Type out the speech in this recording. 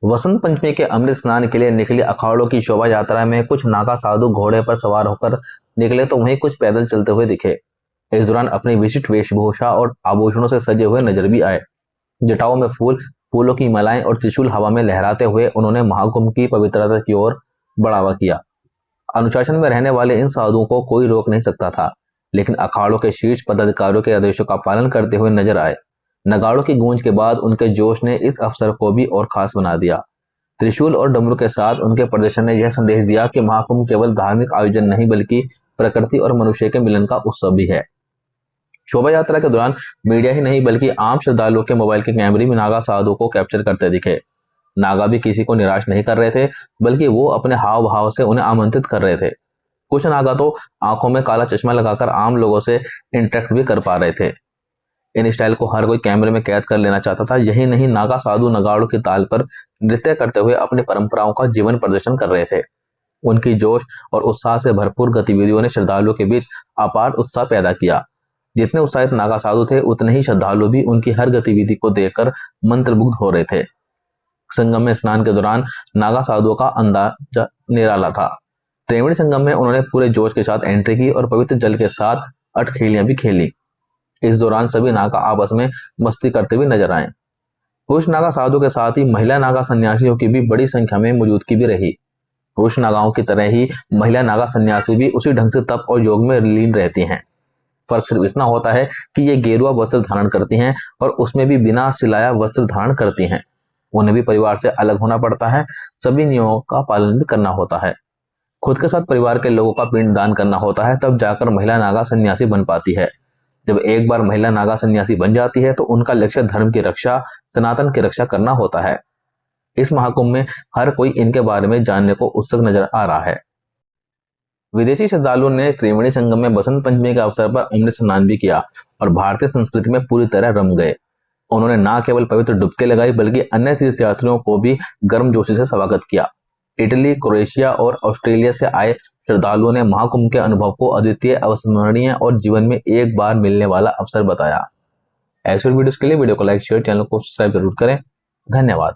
वसंत पंचमी के अमृत स्नान के लिए निकली अखाड़ों की शोभा यात्रा में कुछ नागा साधु घोड़े पर सवार होकर निकले तो वहीं कुछ पैदल चलते हुए दिखे। इस दौरान अपनी विशिष्ट वेशभूषा और आभूषणों से सजे हुए नजर भी आए। जटाओं में फूलों की मालाएं और त्रिशूल हवा में लहराते हुए उन्होंने महाकुंभ की पवित्रता की ओर बढ़ावा किया। अनुशासन में रहने वाले इन साधुओं को कोई रोक नहीं सकता था, लेकिन अखाड़ों के शीर्ष पदाधिकारियों के आदेशों का पालन करते हुए नजर आए। नगाड़ों की गूंज के बाद उनके जोश ने इस अवसर को भी और खास बना दिया। त्रिशूल और डमरू के साथ उनके प्रदर्शन ने यह संदेश दिया कि महाकुंभ केवल धार्मिक आयोजन नहीं बल्कि प्रकृति और मनुष्य के मिलन का उत्सव भी है। शोभा यात्रा के दौरान मीडिया ही नहीं बल्कि आम श्रद्धालुओं के मोबाइल के कैमरे भी नागा साधु को कैप्चर करते दिखे। नागा भी किसी को निराश नहीं कर रहे थे, बल्कि वो अपने हाव भाव से उन्हें आमंत्रित कर रहे थे। कुछ नागा तो आंखों में काला चश्मा लगाकर आम लोगों से इंटरेक्ट भी कर पा रहे थे। इन स्टाइल को हर कोई कैमरे में कैद कर लेना चाहता था। यही नहीं, नागा साधु नगाड़ों की ताल पर नृत्य करते हुए अपनी परंपराओं का जीवन प्रदर्शन कर रहे थे। उनकी जोश और उत्साह से भरपूर गतिविधियों ने श्रद्धालुओं के बीच अपार उत्साह पैदा किया। जितने उत्साहित नागा साधु थे, उतने ही श्रद्धालु भी उनकी हर गतिविधि को देखकर मंत्रमुग्ध हो रहे थे। संगम में स्नान के दौरान नागा साधुओं का अंदाजा निराला था। त्रिवेणी संगम में उन्होंने पूरे जोश के साथ एंट्री की और पवित्र जल के साथ अटखेलियां भी खेली। इस दौरान सभी नागा आपस में मस्ती करते हुए नजर आए। पुरुष नागा साधु के साथ ही महिला नागा सन्यासियों की भी बड़ी संख्या में मौजूदगी भी रही। पुरुष नागाओं की तरह ही महिला नागा सन्यासी भी उसी ढंग से तप और योग में लीन रहती हैं। फर्क सिर्फ इतना होता है कि ये गेरुआ वस्त्र धारण करती हैं और उसमें भी बिना सिलाया वस्त्र धारण करती हैं। उन्हें भी परिवार से अलग होना पड़ता है, सभी नियमों का पालन भी करना होता है। खुद के साथ परिवार के लोगों का पिंड दान करना होता है, तब जाकर महिला नागा सन्यासी बन पाती है। जब एक बार महिला नागा सन्यासी बन जाती है तो उनका लक्ष्य धर्म की रक्षा, सनातन की रक्षा करना होता है। इस महाकुंभ में हर कोई इनके बारे में जानने को उत्सुक नजर आ रहा है। विदेशी श्रद्धालुओं ने त्रिवेणी संगम में बसंत पंचमी के अवसर पर अमृत स्नान भी किया और भारतीय संस्कृति में पूरी तरह रम गए। उन्होंने न केवल पवित्र डुबकी लगाई बल्कि अन्य तीर्थयात्रियों को भी गर्मजोशी से स्वागत किया। इटली, क्रोएशिया और ऑस्ट्रेलिया से आए श्रद्धालुओं ने महाकुंभ के अनुभव को अद्वितीय, अविस्मरणीय और जीवन में एक बार मिलने वाला अवसर बताया। ऐसे वीडियोस के लिए वीडियो को लाइक, शेयर, चैनल को सब्सक्राइब जरूर करें। धन्यवाद।